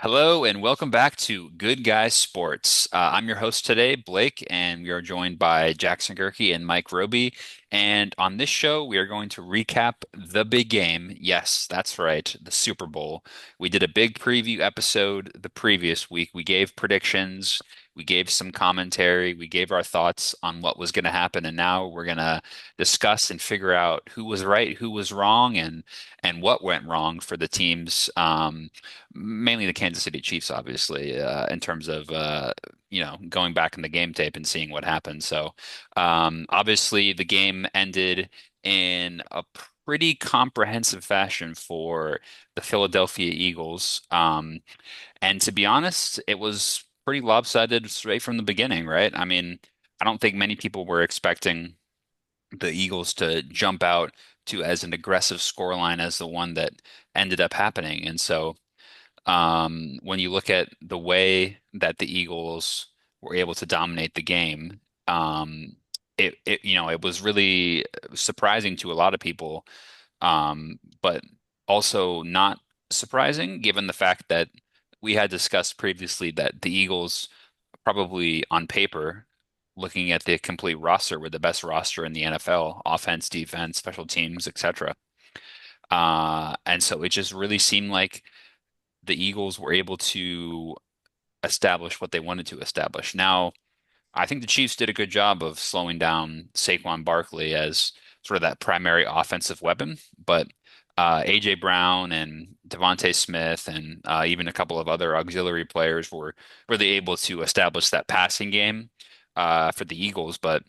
Hello and welcome back to Good Guys Sports. I'm your host today, Blake, and we are joined by Jackson Gerke and Mike Roby. And on this show, we are going to recap the big game. Yes, that's right, the Super Bowl. We did a big preview episode the previous week. We gave predictions, we gave some commentary, we gave our thoughts on what was going to happen, and now we're going to discuss and figure out who was right, who was wrong, and what went wrong for the teams. Mainly the Kansas City Chiefs, obviously, in terms of going back in the game tape and seeing what happened. So, obviously, the game ended in a pretty comprehensive fashion for the Philadelphia Eagles. And to be honest, it was pretty lopsided straight from the beginning, right? I mean, I don't think many people were expecting the Eagles to jump out to as an aggressive scoreline as the one that ended up happening. And so when you look at the way that the Eagles were able to dominate the game, it was really surprising to a lot of people, but also not surprising given the fact that we had discussed previously that the Eagles probably on paper, looking at the complete roster, were the best roster in the NFL, offense, defense, special teams, etc. And so it just really seemed like the Eagles were able to establish what they wanted to establish. Now, I think the Chiefs did a good job of slowing down Saquon Barkley as sort of that primary offensive weapon, but AJ Brown and Devontae Smith and even a couple of other auxiliary players were really able to establish that passing game for the Eagles. But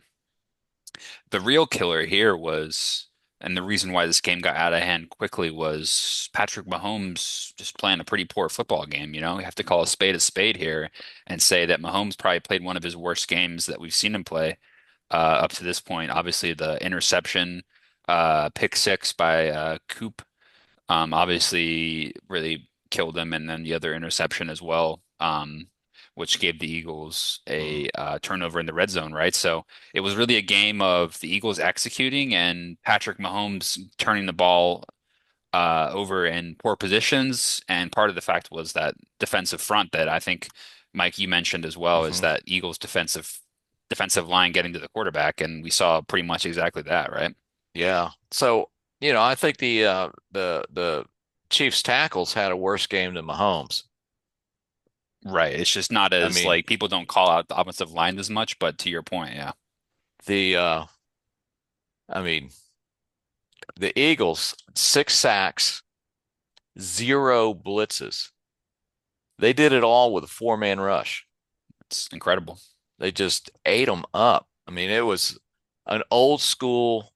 the real killer here was, and the reason why this game got out of hand quickly was Patrick Mahomes just playing a pretty poor football game. You have to call a spade here and say that Mahomes probably played one of his worst games that we've seen him play up to this point. Obviously, the interception, pick six by Coop, obviously really killed him, and then the other interception as well. Which gave the Eagles Mhm. a turnover in the red zone, right? So it was really a game of the Eagles executing and Patrick Mahomes turning the ball over in poor positions. And part of the fact was that defensive front that I think, Mike, you mentioned as well, is Mhm. that Eagles defensive line getting to the quarterback, and we saw pretty much exactly that, right? Yeah. So, I think the Chiefs tackles had a worse game than Mahomes. Right. It's just not I as mean, like people don't call out the offensive line as much, but to your point, yeah. the I mean, the Eagles, 6 sacks, zero blitzes. They did it all with a four-man rush. It's incredible. They just ate them up. I mean, it was an old school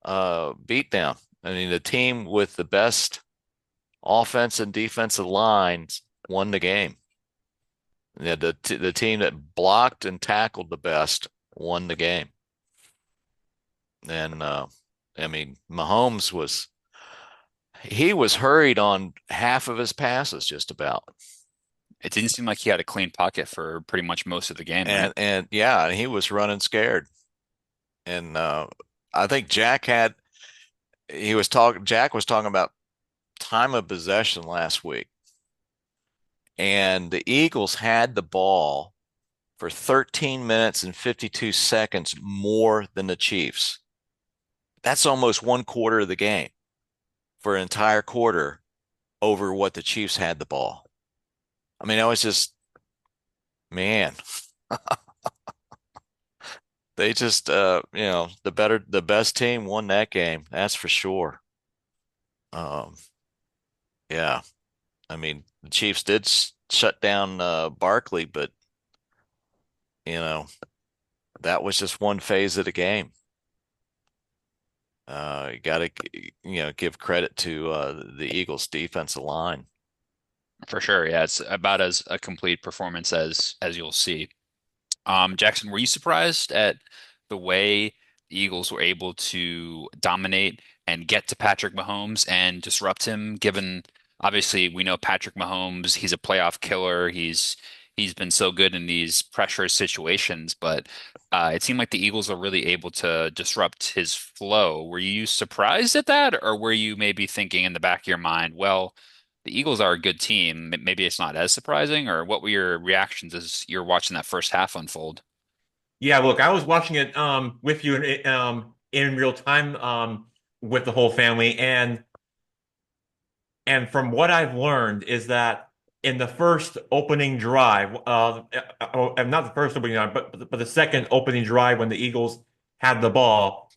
beatdown. I mean, the team with the best offense and defensive lines won the game. Yeah, the team that blocked and tackled the best won the game. And I mean, Mahomes he was hurried on half of his passes just about. It didn't seem like he had a clean pocket for pretty much most of the game, right? And yeah, he was running scared. And I think Jack was talking about time of possession last week. And the Eagles had the ball for 13 minutes and 52 seconds more than the Chiefs. That's almost one quarter of the game for an entire quarter over what the Chiefs had the ball. I mean, that was just, man, they just, the best team won that game. That's for sure. Um, yeah. I mean, the Chiefs did shut down Barkley, but, you know, that was just one phase of the game. You got to, give credit to the Eagles' defensive line. For sure. Yeah, it's about as a complete performance as you'll see. Jackson, were you surprised at the way the Eagles were able to dominate and get to Patrick Mahomes and disrupt him, given obviously we know Patrick Mahomes, he's a playoff killer. He's been so good in these pressure situations, but it seemed like the Eagles were really able to disrupt his flow. Were you surprised at that, or were you maybe thinking in the back of your mind, well, the Eagles are a good team. Maybe it's not as surprising, or what were your reactions as you're watching that first half unfold? Yeah, look, I was watching it with you in real time with the whole family, and from what I've learned is that in the first opening drive, not the first opening drive, but the second opening drive when the Eagles had the ball,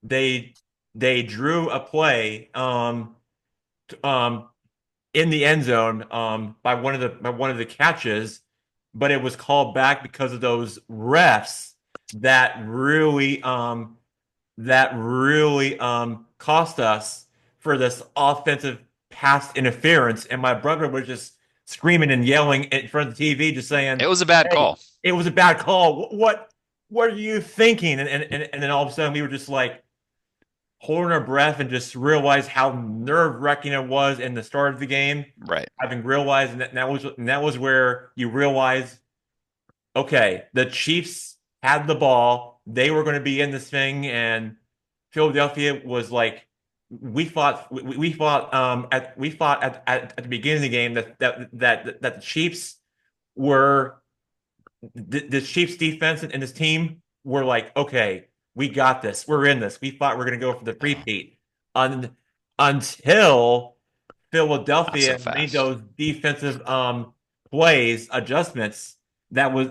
they they drew a play um in the end zone by one of the catches, but it was called back because of those refs that really cost us for this offensive pass interference. And my brother was just screaming and yelling in front of the TV, just saying, It was a bad "Hey, call. it was a bad call. What are you thinking?" And then all of a sudden we were just like holding our breath and just realized how nerve-wracking it was in the start of the game. Right. Having realized and that was where you realize, okay, the Chiefs had the ball. They were going to be in this thing, and Philadelphia was like, we fought at the beginning of the game that the Chiefs were the Chiefs defense and this team were like, okay, we got this. We're in this. We thought we are going to go for the Oh, repeat until not so Philadelphia made fast. those defensive plays adjustments that was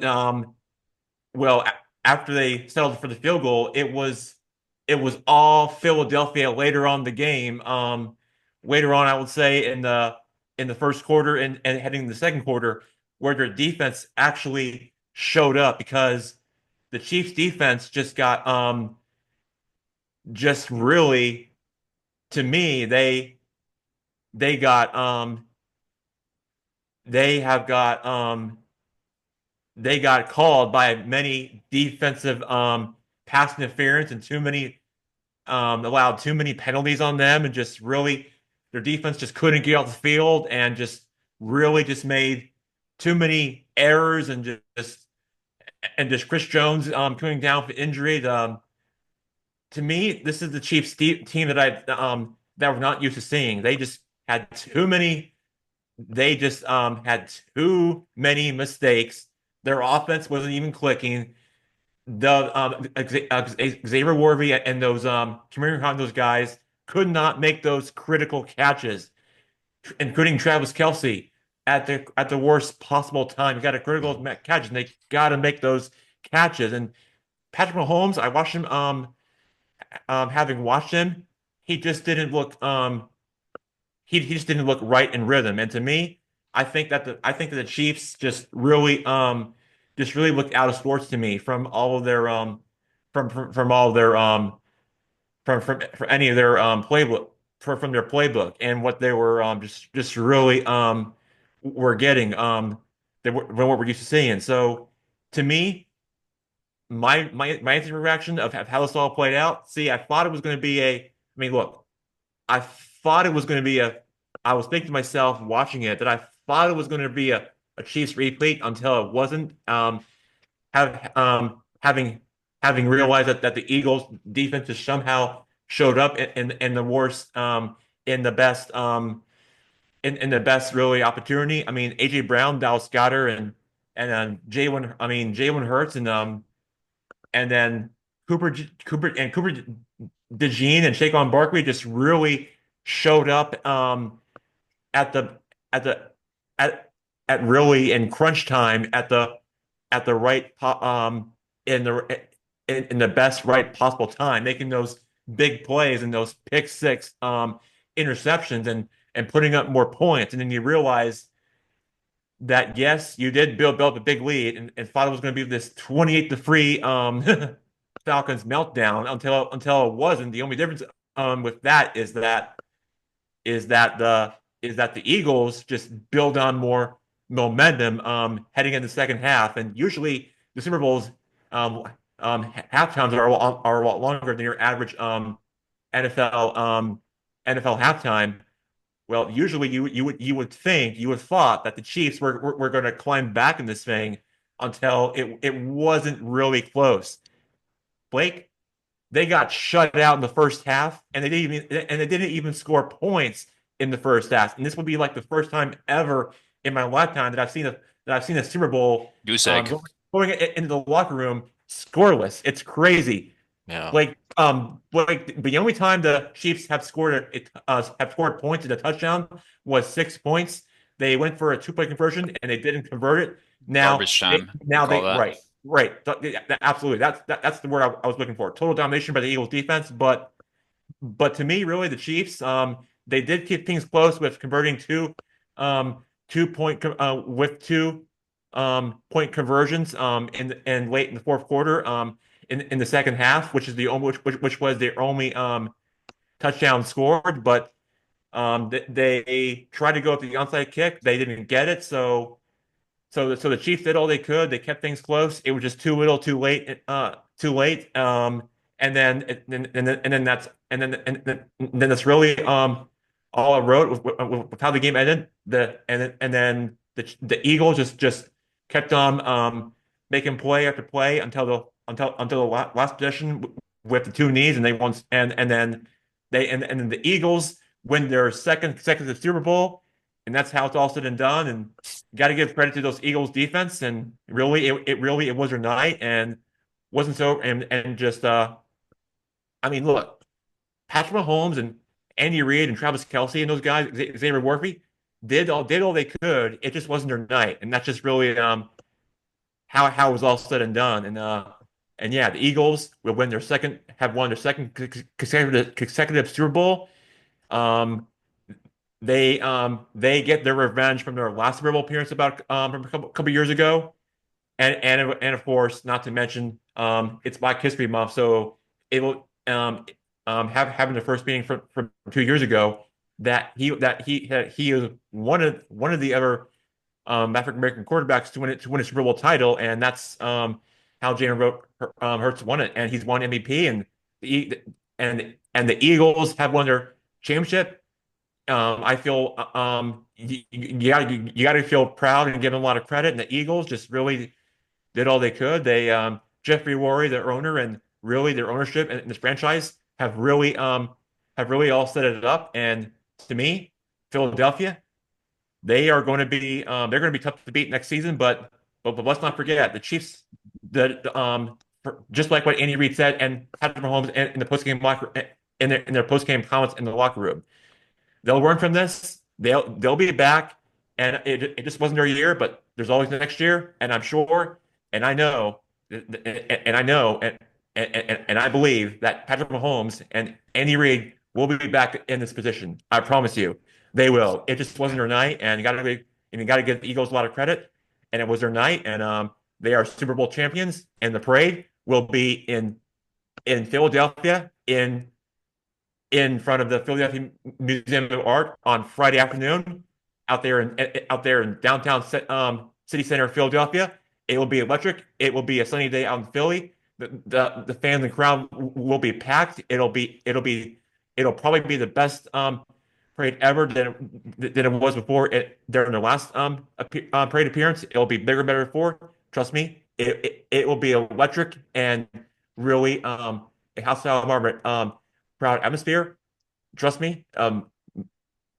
well after they settled for the field goal, it was all Philadelphia later on the game. Later on, I would say in the first quarter and heading in the second quarter, where their defense actually showed up because the Chiefs defense just really, to me, they got they have got they got called by many defensive pass interference and too many allowed too many penalties on them, and just really their defense just couldn't get off the field and just really just made too many errors, and just Chris Jones coming down for injury. To me, this is the Chiefs team that we're not used to seeing. They just had too many mistakes. Their offense wasn't even clicking. Xavier Worthy and those Kareem Hunt, those guys could not make those critical catches, including Travis Kelce at the worst possible time. You got a critical catch, and they got to make those catches. And Patrick Mahomes, I watched him. Having watched him, he just didn't look. He just didn't look right in rhythm. And to me, I think that the Chiefs just really looked out of sorts to me from all of their from all of their from any of their playbook from their playbook and what they were just really were getting than what we're used to seeing. So to me, my instant reaction of how this all played out. See, I thought it was going to be a. I mean, look, I thought it was going to be a. I was thinking to myself watching it that I thought it was going to be a Chiefs repeat until it wasn't. Have having realized that the Eagles defense just somehow showed up in the worst in the best in the best really opportunity. I mean, AJ Brown, Dallas Goedert, and Jalen Hurts, and then Cooper DeJean and Saquon Barkley just really showed up at the at the at really in crunch time at the right in the best right possible time, making those big plays and those pick six interceptions and putting up more points. And then you realize that yes, you did build up a big lead and thought it was going to be this 28 to 3 Falcons meltdown until it wasn't. The only difference with that is that the Eagles just build on more momentum heading into the second half. And usually the Super Bowls halftimes are a lot longer than your average NFL NFL halftime. Well, usually you would thought that the Chiefs were going to climb back in this thing until it wasn't really close. Blake, they got shut out in the first half, and they didn't even score points in the first half, and this will be like the first time ever in my lifetime that I've seen a Super Bowl Goose egg. into the locker room scoreless. It's crazy. Yeah. Like the only time the Chiefs have scored points in a touchdown was 6 points. They went for a two-point conversion and they didn't convert it. Garbage time, we Now call they that. right. Absolutely. That's the word I was looking for. Total domination by the Eagles defense, but to me, really, the Chiefs, they did keep things close with converting with 2 point conversions in late in the fourth quarter in the second half, which is the only which was their only touchdown scored. But they tried to go up the onside kick, they didn't get it, so the Chiefs did all they could. They kept things close. It was just too little, too late, too late. And then that's really all I wrote with how the game ended. And then the Eagles just kept on making play after play until the last possession with the two knees, and they won. And then the Eagles win their second consecutive Super Bowl, and that's how it's all said and done. And got to give credit to those Eagles defense, and really, it was their night, and wasn't so and just I mean, look, Patrick Mahomes and Andy Reid and Travis Kelce and those guys, Xavier Worthy, did all they could. It just wasn't their night, and that's just really how it was all said and done. And yeah, the Eagles will have won their second consecutive Super Bowl. Um, they get their revenge from their last Super Bowl appearance about from a couple years ago, and of course, not to mention it's Black History Month, so it will having the first meeting from 2 years ago that he is one of the other African American quarterbacks to win a Super Bowl title, and that's how Hurts won it, and he's won MVP, and the Eagles have won their championship. I feel you got to feel proud and give them a lot of credit. And the Eagles just really did all they could. They Jeffrey Lurie, their owner, and really their ownership and this franchise have really all set it up. And to me, Philadelphia, they're going to be tough to beat next season. But let's not forget the Chiefs. Just like what Andy Reid said and Patrick Mahomes in the postgame locker in their postgame comments in the locker room. They'll learn from this. They'll be back, and it just wasn't their year, but there's always the next year, and I'm sure, and I know, and I know, and I believe that Patrick Mahomes and Andy Reid will be back in this position. I promise you, they will. It just wasn't their night, and you got to give the Eagles a lot of credit, and it was their night, and they are Super Bowl champions, and the parade will be in Philadelphia in front of the Philadelphia Museum of Art on Friday afternoon out there in downtown city center of Philadelphia. It will be electric. It will be a sunny day out in Philly. The fans and crowd will be packed. It'll probably be the best parade ever than it was before during their last parade appearance. It'll be bigger, better before. Trust me. It will be electric and really a house style environment. Proud atmosphere. Trust me.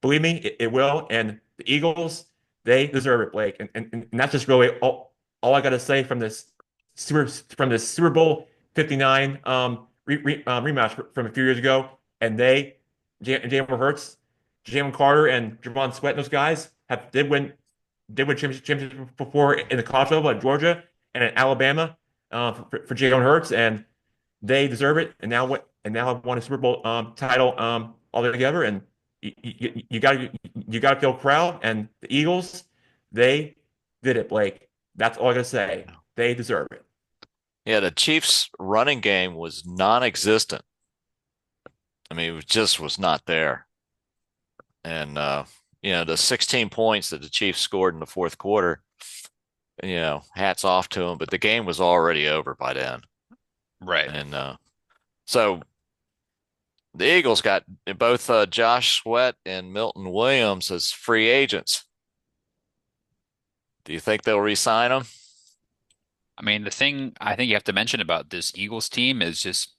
Believe me, it will. And the Eagles, they deserve it, Blake. And that's just really all I got to say from this Super Bowl 59 rematch from a few years ago. And Jalen Hurts, Jalen Carter, and Javon Sweat, and those guys did win championships before in the college level at Georgia and at Alabama for Jalen Hurts, and they deserve it. And now have won a Super Bowl title all together, and you got to feel proud. And the Eagles, they did it, Blake. That's all I gotta say. They deserve it. Yeah, the Chiefs' running game was non-existent. I mean, it just was not there. And the 16 points that the Chiefs scored in the fourth quarter, hats off to them. But the game was already over by then. Right. And so the Eagles got both Josh Sweat and Milton Williams as free agents. Do you think they'll re-sign them? I mean, the thing I think you have to mention about this Eagles team is just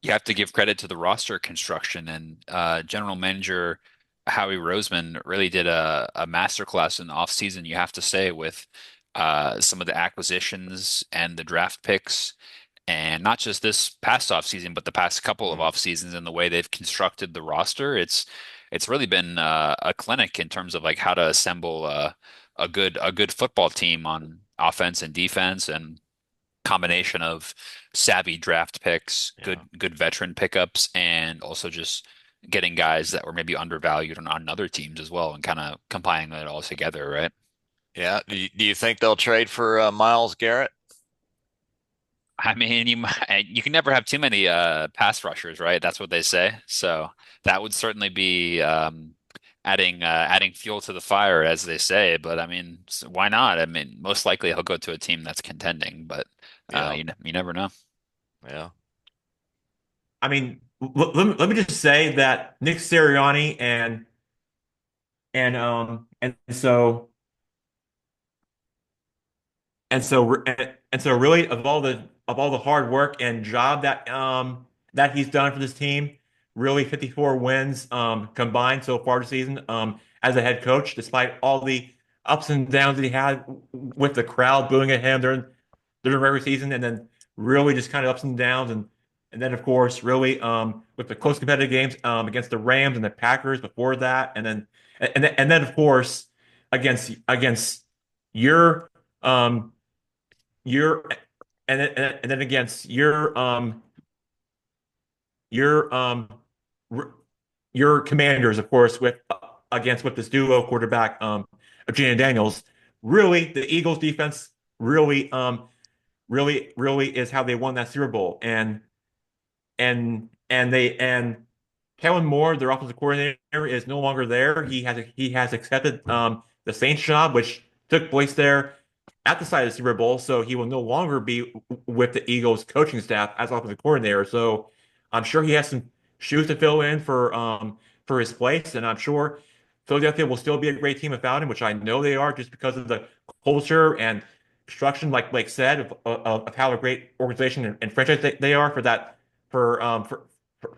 you have to give credit to the roster construction and general manager Howie Roseman really did a masterclass in the offseason, you have to say, with some of the acquisitions and the draft picks, and not just this past offseason, but the past couple of Mhm. off seasons and the way they've constructed the roster. It's really been a clinic in terms of like how to assemble a good football team on offense and defense, and combination of savvy draft picks, Yeah. good veteran pickups, and also just getting guys that were maybe undervalued on other teams as well, and kind of compiling it all together, right? Yeah. Do you think they'll trade for Myles Garrett? I mean, you can never have too many pass rushers, right? That's what they say. So that would certainly be adding fuel to the fire, as they say. But I mean, why not? I mean, most likely he'll go to a team that's contending, but Yeah. you never know. Yeah. I mean, let me just say that Nick Sirianni and so and so really of all the hard work and job that he's done for this team, really 54 wins combined so far this season as a head coach, despite all the ups and downs that he had with the crowd booing at him during the regular season, and then really just kind of ups and downs, and then of course really with the close competitive games against the Rams and the Packers before that, and then of course against your um your and then against your your Commanders, of course, with against with this duo quarterback of Jalen Daniels. Really, the Eagles defense really is how they won that Super Bowl. And Kellen Moore, their offensive coordinator, is no longer there. He has accepted the Saints job, which took place there at the site of the Super Bowl. So he will no longer be with the Eagles coaching staff as offensive coordinator. So I'm sure he has some shoes to fill in for his place, and I'm sure Philadelphia will still be a great team without him, which I know they are, just because of the culture and construction, like Blake said, of how a great organization and franchise they are for um for,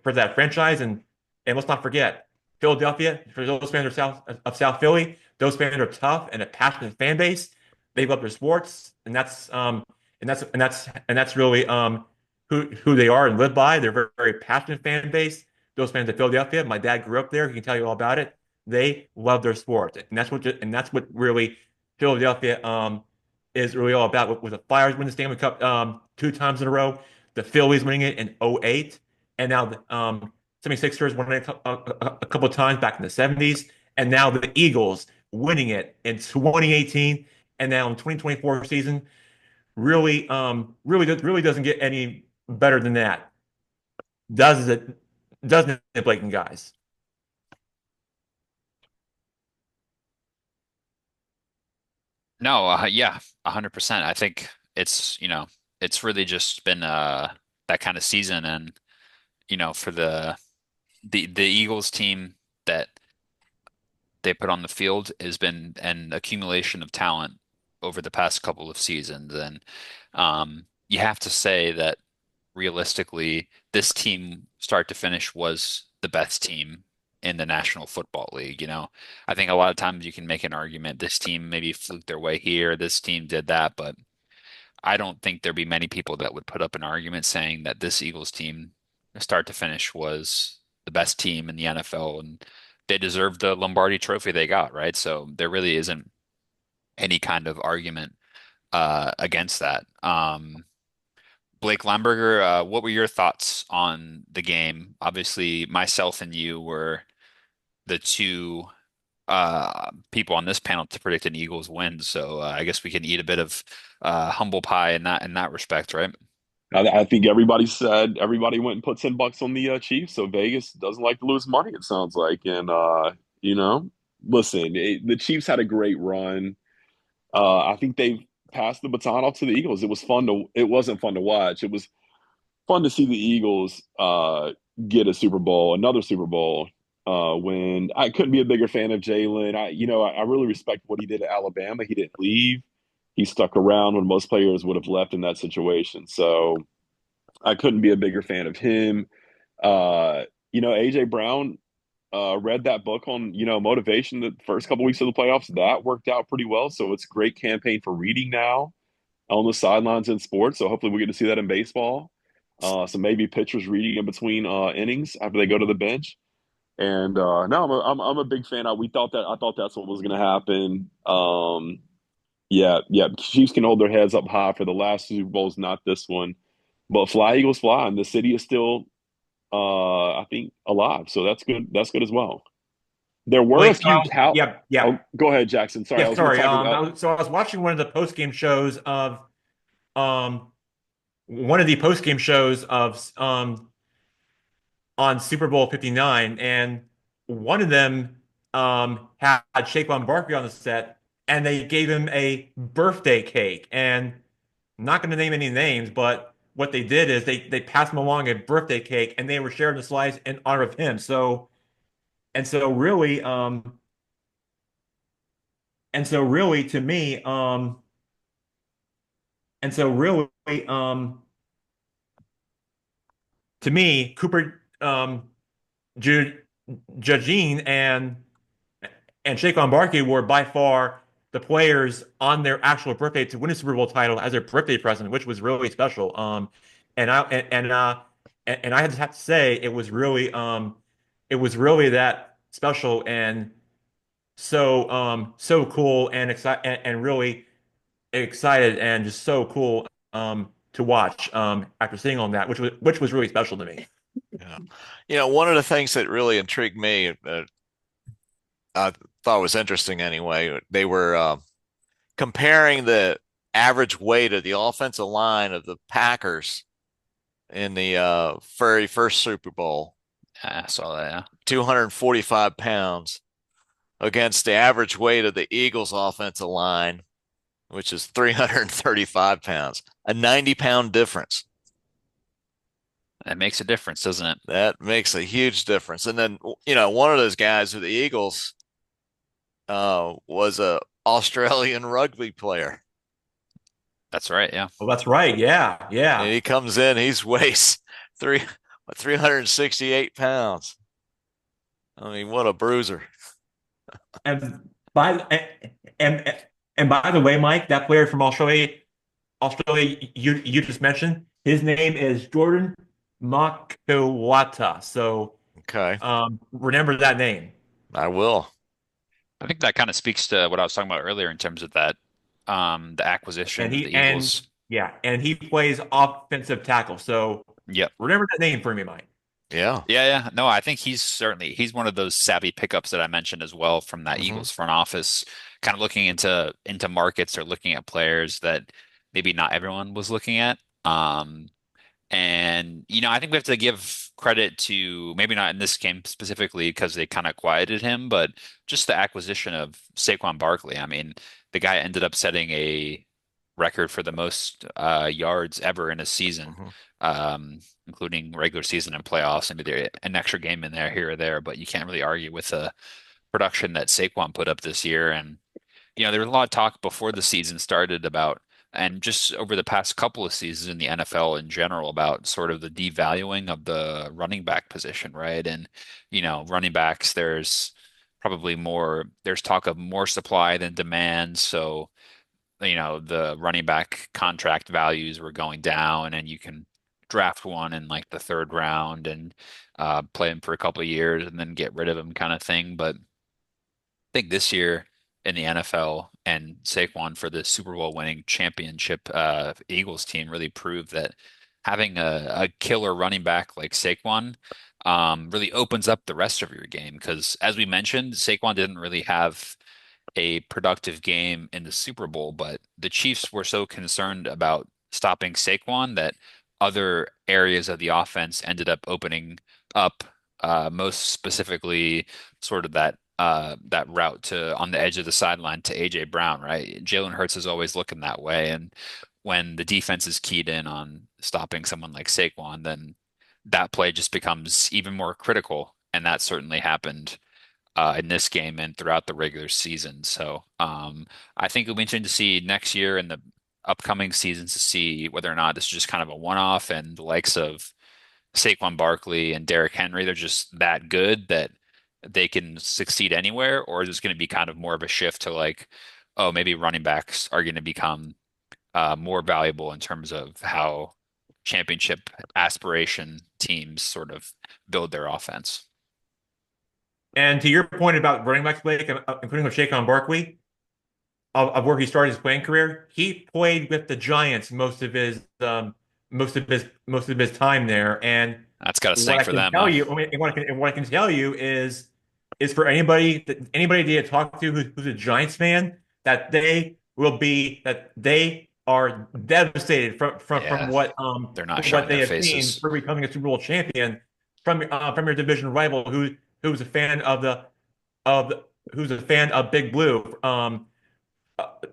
for that franchise. And let's not forget, Philadelphia, for those fans of South Philly, those fans are tough and a passionate fan base. They love their sports, and that's really who they are and live by. They're a very, very passionate fan base. Those fans of Philadelphia, my dad grew up there. He can tell you all about it. They love their sport, and that's what really Philadelphia is really all about. With the Flyers winning the Stanley Cup two times in a row, the Phillies winning it in '08, and now the 76ers winning it a couple of times back in the '70s, and now the Eagles winning it in 2018, and now in 2024 season. Really doesn't get any better than that, does it? Doesn't it, Blake and guys? No, yeah, 100%. I think it's really just been that kind of season, and for the Eagles team that they put on the field has been an accumulation of talent over the past couple of seasons. And you have to say that realistically, this team, start to finish, was the best team in the National Football League. I think a lot of times you can make an argument this team maybe fluked their way here, this team did that, but I don't think there'd be many people that would put up an argument saying that this Eagles team, start to finish, was the best team in the NFL, and they deserved the Lombardi trophy they got, right? So there really isn't any kind of argument against that. Blake Limburger, what were your thoughts on the game? Obviously, myself and you were the two people on this panel to predict an Eagles win, so I guess we can eat a bit of humble pie in that respect, right? I think everybody went and put $10 on the Chiefs. So Vegas doesn't like to lose money, it sounds like. And you know, listen, the Chiefs had a great run. I think they passed the baton off to the Eagles. It wasn't fun to watch. It was fun to see the Eagles get a Super Bowl, another Super Bowl. When I couldn't be a bigger fan of Jalen. I really respect what he did at Alabama. He didn't leave. He stuck around when most players would have left in that situation. So I couldn't be a bigger fan of him. AJ Brown, read that book on, motivation the first couple weeks of the playoffs. That worked out pretty well. So it's a great campaign for reading now on the sidelines in sports. So hopefully we get to see that in baseball. So maybe pitchers reading in between innings after they go to the bench. And no, I'm a big fan. I thought that's what was going to happen. Yeah, yeah. Chiefs can hold their heads up high for the last Super Bowls, not this one. But fly Eagles fly, and the city is still, I think, alive. So that's good. That's good as well. There were a Wait, so few. How? yeah, yeah, Oh, go ahead, Jackson. Sorry, I yeah. was going to Sorry. talk about. So I was watching um one of the post game shows of on Super Bowl 59, and one of them had Saquon Barkley on the set, and they gave him a birthday cake. And I'm not going to name any names, but what they did is they passed him along a birthday cake, and they were sharing the slice in honor of him. So really, to me, and so really, to me, Cooper, Ju Judgine and Saquon Barkley were by far the players on their actual birthday to win a Super Bowl title as their birthday present, which was really special. And I and I have to say it was really that special and so cool and and really excited and just so cool to watch after seeing all that, which was really special to me. Yeah. One of the things that really intrigued me, I thought was interesting anyway, they were comparing the average weight of the offensive line of the Packers in the very first Super Bowl, I saw that. Yeah. 245 pounds, against the average weight of the Eagles offensive line, which is 335 pounds, a 90-pound difference. That makes a difference, doesn't it? That makes a huge difference. And then, one of those guys with the Eagles was a Australian rugby player. That's right. Yeah. Well, that's right. Yeah, And yeah. he comes in, he's weighs 368 pounds. I mean, what a bruiser. And by and and by the way, Mike, that player from Australia you just mentioned, his name is Jordan Makuata. So Okay, remember that name. I will. I think that kind of speaks to what I was talking about earlier in terms of that, the And acquisition of the he and Eagles. yeah, and he plays offensive tackle. So Yep. remember that name for me, Mike. Yeah. Yeah, yeah. No, I think he's one of those savvy pickups that I mentioned as well from that Hmm. Eagles front office, kind of looking into markets or looking at players that maybe not everyone was looking at. And I think we have to give credit to maybe not in this game specifically because they kind of quieted him, but just the acquisition of Saquon Barkley. I mean, the guy ended up setting a record for the most yards ever in a season, Hmm. including regular season and playoffs. Maybe there an extra game in there here or there, but you can't really argue with the production that Saquon put up this year. And there was a lot of talk before the season started about, and just over the past couple of seasons in the NFL in general, about sort of the devaluing of the running back position, right? And, running backs, there's talk of more supply than demand. So, the running back contract values were going down, and you can draft one in like the third round and play him for a couple of years and then get rid of him kind of thing. But think this year in the NFL and Saquon for the Super Bowl winning championship Eagles team really proved that having a killer running back like Saquon really opens up the rest of your game. Because as we mentioned, Saquon didn't really have a productive game in the Super Bowl, but the Chiefs were so concerned about stopping Saquon that other areas of the offense ended up opening up, most specifically sort of that route to on the edge of the sideline to AJ Brown, right? Jalen Hurts is always looking that way, and when the defense is keyed in on stopping someone like Saquon, then that play just becomes even more critical, and that certainly happened in this game and throughout the regular season. So I think it'll be interesting to see next year and the upcoming seasons to see whether or not this is just kind of a one-off and the likes of Saquon Barkley and Derrick Henry, they're just that good that they can succeed anywhere, or is this going to be kind of more of a shift to like, oh, maybe running backs are going to become more valuable in terms of how championship aspiration teams sort of build their offense? And to your point about running backs, Blake, including with Saquon Barkley, of where he started his playing career, he played with the Giants most of his time there. And That's got to what stink I for can them, tell huh? you, I mean, what I can tell you is for anybody that you talk to who's a Giants fan, that they are devastated from Yeah, they're not what showing they their have seen faces. for becoming a Super Bowl champion from your division rival who's a fan of the, who's a fan of Big Blue.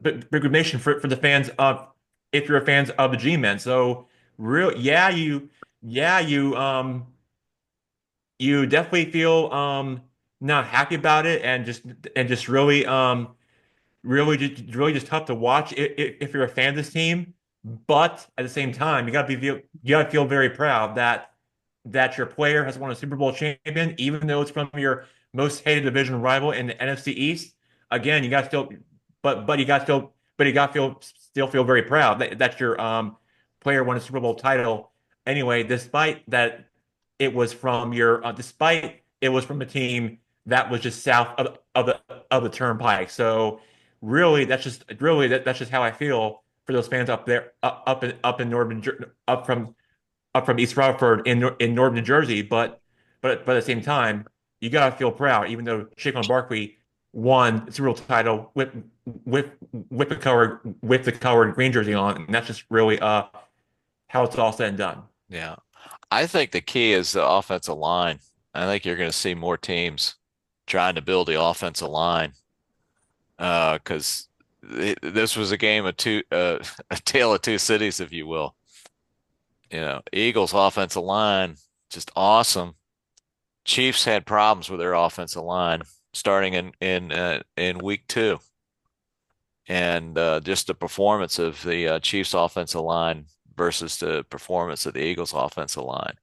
Big Nation for the fans of if you're fans of the G-Men. So real, you definitely feel not happy about it and just really just tough to watch if you're a fan of this team. But at the same time, you gotta feel very proud that your player has won a Super Bowl champion, even though it's from your most hated division rival in the NFC East. Again, you got to still, but you got still, but you got to still feel very proud that your player won a Super Bowl title. Anyway, despite it was from a team that was just south of the turnpike. So that's just how I feel for those fans up there, up in up from East Rutherford in northern New Jersey. But at the same time, you gotta feel proud, even though Saquon Barkley won the Super Bowl title with with the colored green jersey on, and that's just really how it's all said and done. Yeah. I think the key is the offensive line. I think you're going to see more teams trying to build the offensive line because this was a game of a tale of two cities, if you will. Eagles offensive line, just awesome. Chiefs had problems with their offensive line starting in week 2. And just the performance of the Chiefs offensive line versus the performance of the Eagles offensive line.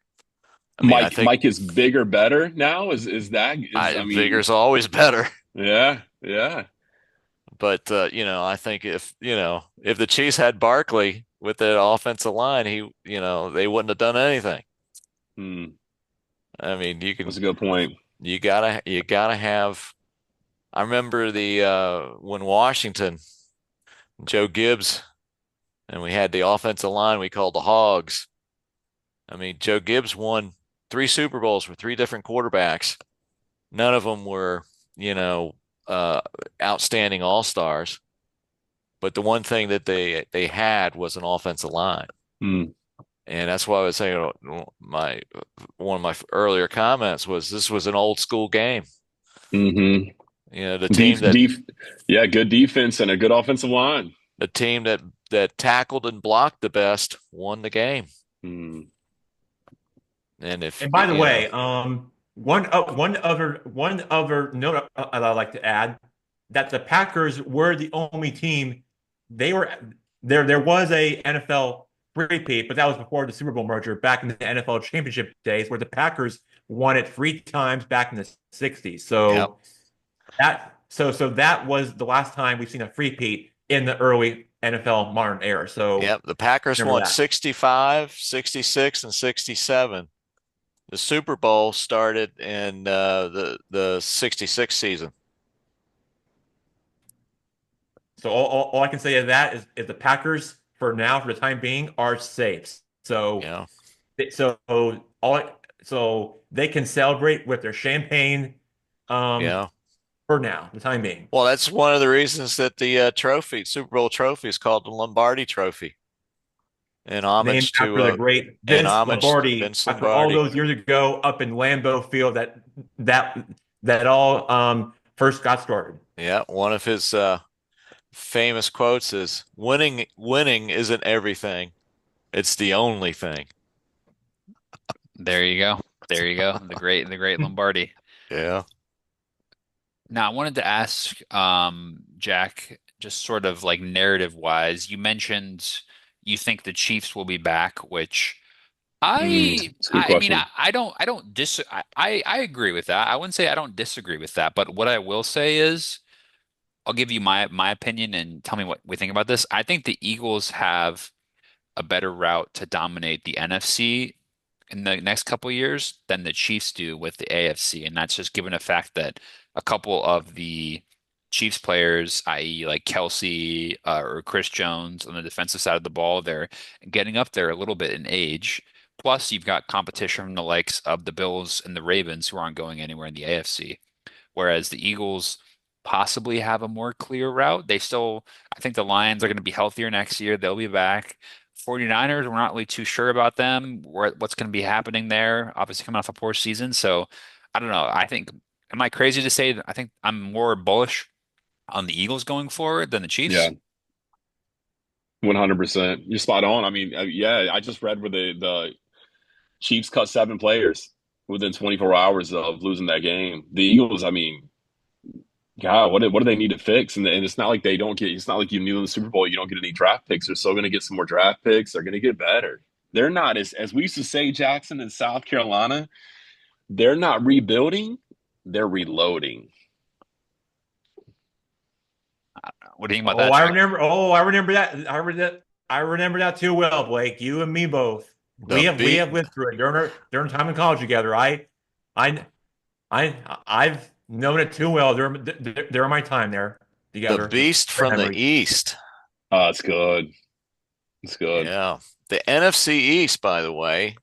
I mean, I think Mike is bigger, better now. I mean, Vigor's always better. yeah, yeah. But I think if the Chiefs had Barkley with the offensive line, they wouldn't have done anything. Hmm, I mean, that's a good point. you gotta have. I remember the when Washington, Joe Gibbs, and we had the offensive line we called the Hogs. I mean, Joe Gibbs won 3 Super Bowls with 3 different quarterbacks. None of them were, you know, outstanding all-stars. But the one thing that they had was an offensive line. Hmm. And that's why I was saying one of my earlier comments was this was an old school game. Hmm. The team that Yeah, good defense and a good offensive line. the team that tackled and blocked the best won the game. Hmm. And if And by the way, one other note I'd like to add that the Packers were the only team they were there. There was a NFL repeat, but that was before the Super Bowl merger back in the NFL championship days, where the Packers won it 3 times back in the '60s. Yep, So that was the last time we've seen a repeat in the early NFL modern era. So yep, the Packers remember won that. 65, 66, and 67. The Super Bowl started in the 66 season. So all I can say of that is the Packers for now, for the time being, are safe. Yeah. So all so they can celebrate with their champagne um Yeah. for now, the time being. Well, that's one of the reasons that the Super Bowl trophy is called the Lombardi Trophy in Named homage after to the great in Vince homage to Lombardi, Vince after all Lombardi. those years ago up in Lambeau Field that that all first got started. Yeah, one of his famous quotes is winning isn't everything. It's the only thing. There you go. There you go. The great Lombardi. Yeah. Now, I wanted to ask, Jack, just sort of like narrative wise, you mentioned you think the Chiefs will be back, which It's a good I mean question. I don't I agree with that. I wouldn't say I don't disagree with that, but what I will say is I'll give you my opinion and tell me what we think about this. I think the Eagles have a better route to dominate the NFC in the next couple of years than the Chiefs do with the AFC. And that's just given the fact that a couple of the Chiefs players, i.e., like Kelsey or Chris Jones on the defensive side of the ball, they're getting up there a little bit in age. Plus, you've got competition from the likes of the Bills and the Ravens who aren't going anywhere in the AFC. Whereas the Eagles possibly have a more clear route. I think the Lions are going to be healthier next year. They'll be back. 49ers, we're not really too sure about them, what's going to be happening there. Obviously, coming off a poor season. So I don't know. Am I crazy to say that I think I'm more bullish on the Eagles going forward than the Yeah, Chiefs? 100%. You're spot on. I mean, yeah, I just read where the Chiefs cut 7 players within 24 hours of losing that game. The Eagles, I mean, God, what do they need to fix? And it's not like they don't get. It's not like you knew in the Super Bowl you don't get any draft picks. They're still going to get some more draft picks. They're going to get better. They're not as we used to say, Jackson in South Carolina. They're not rebuilding. They're reloading. What do you think about that, Jack? I remember that. I remember that too well, Blake. You and me both. The We beat have lived through it during time in college together. I I've known it too well during my time there the together. beast Great from the memories. East. It's good. It's good. Yeah. The NFC East, by the way,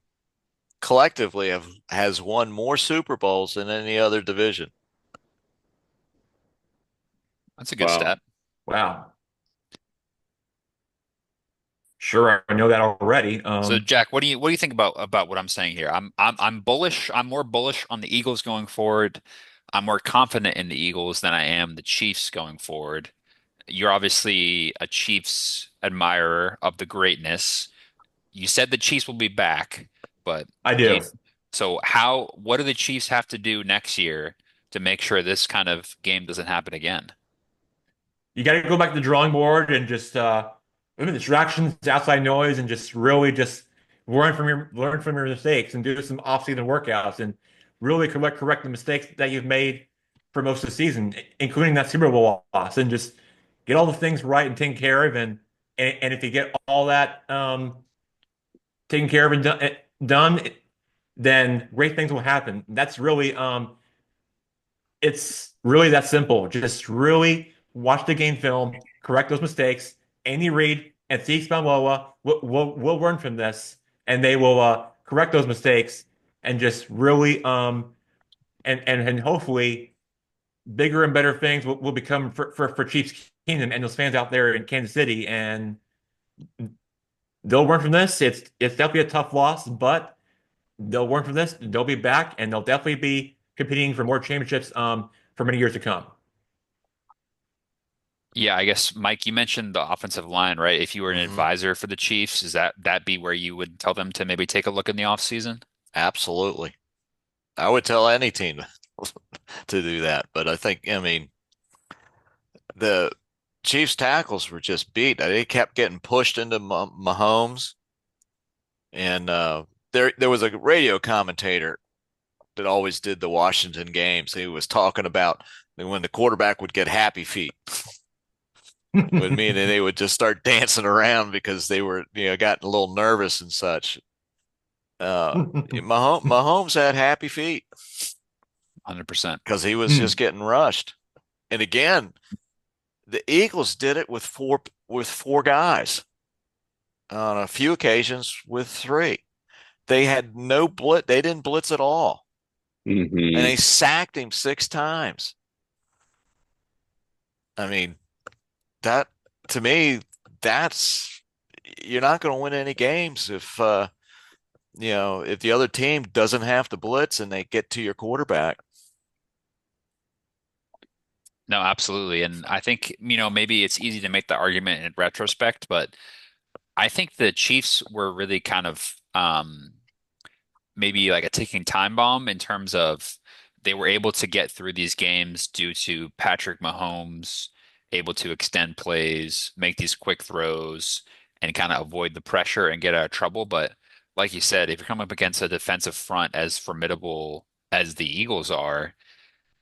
collectively has won more Super Bowls than any other division. That's a good Wow. stat. Wow. Sure, I know that already. So, Jack, what do you think about what I'm saying here? I'm bullish. I'm more bullish on the Eagles going forward. I'm more confident in the Eagles than I am the Chiefs going forward. You're obviously a Chiefs admirer of the greatness. You said the Chiefs will be back, but I do you, do. so what do the Chiefs have to do next year to make sure this kind of game doesn't happen again? You got to go back to the drawing board and just limit distractions, outside noise, and just really just learn from your mistakes and do some off-season workouts and really correct the mistakes that you've made for most of the season, including that Super Bowl loss, and just get all the things right and taken care of. And if you get all that taken care of and done, then great things will happen. That's really it's really that simple. Just really watch the game film, correct those mistakes. Andy Reid and Steve Spagnuolo will learn from this, and they will correct those mistakes and just really and hopefully bigger and better things will become for Chiefs Kingdom and those fans out there in Kansas City, and they'll learn from this. It's definitely a tough loss, but they'll learn from this. They'll be back, and they'll definitely be competing for more championships for many years to come. Yeah, I guess Mike, you mentioned the offensive line, right? If you were an Hmm. advisor for the Chiefs, is that be where you would tell them to maybe take a look in the offseason? Absolutely. I would tell any team to do that, but I mean, the Chiefs tackles were just beat. They kept getting pushed into Mahomes, and there was a radio commentator that always did the Washington games. He was talking about when the quarterback would get happy feet, would mean that they would just start dancing around because they were, gotten a little nervous and such. Mahomes had happy feet 100%. because he was just getting rushed. And again, the Eagles did it with four guys on a few occasions with three. They had no blitz. They didn't blitz at all, and Hmm. they sacked him 6 times. I mean, that to me, that's you're not going to win any games if the other team doesn't have to blitz and they get to your quarterback. No, absolutely. And I think, maybe it's easy to make the argument in retrospect, but I think the Chiefs were really kind of maybe like a ticking time bomb in terms of they were able to get through these games due to Patrick Mahomes able to extend plays, make these quick throws, and kind of avoid the pressure and get out of trouble. But like you said, if you're coming up against a defensive front as formidable as the Eagles are,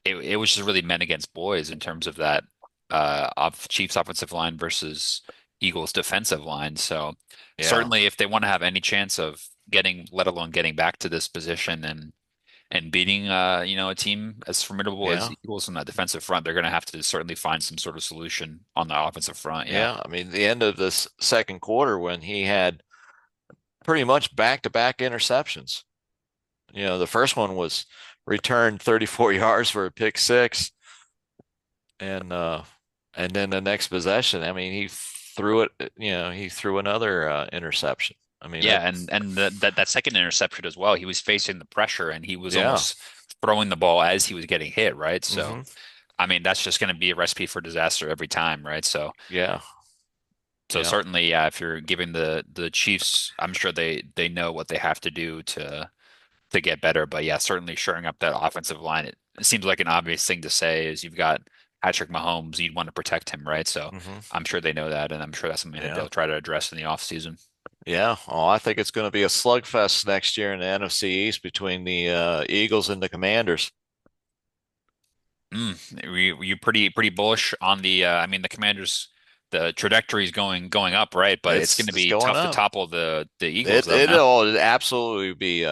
it was just really men against boys in terms of that off Chiefs offensive line versus Eagles defensive line. So Yeah. certainly if they want to have any chance of getting, let alone getting back to this position and beating a team as formidable as Yeah. the Eagles on that defensive front, they're going to have to certainly find some sort of solution on the offensive front. Yeah. Yeah. I mean, the end of this second quarter when he had pretty much back-to-back interceptions. The first one was returned 34 yards for a pick six, and and then the next possession, I mean, he threw another interception. I mean, Yeah, and that second interception as well, he was facing the pressure and he was yeah. almost throwing the ball as he was getting hit, right? So, Hmm. I mean, that's just going to be a recipe for disaster every time, right? Yeah. So Yeah. certainly, yeah, if you're giving the Chiefs, I'm sure they know what they have to do to get better. But yeah, certainly shoring up that offensive line, it seems like an obvious thing to say is you've got Patrick Mahomes, you'd want to protect him, right? So Hmm. I'm sure they know that, and I'm sure that's something that Yeah. they'll try to address in the offseason. Yeah. Oh, I think it's going to be a slugfest next year in the NFC East between the Eagles and the Commanders. You pretty bullish on the I mean the Commanders the trajectory is going up, right? But it's going to It's be going tough to up. topple the Eagles though now. It'll absolutely be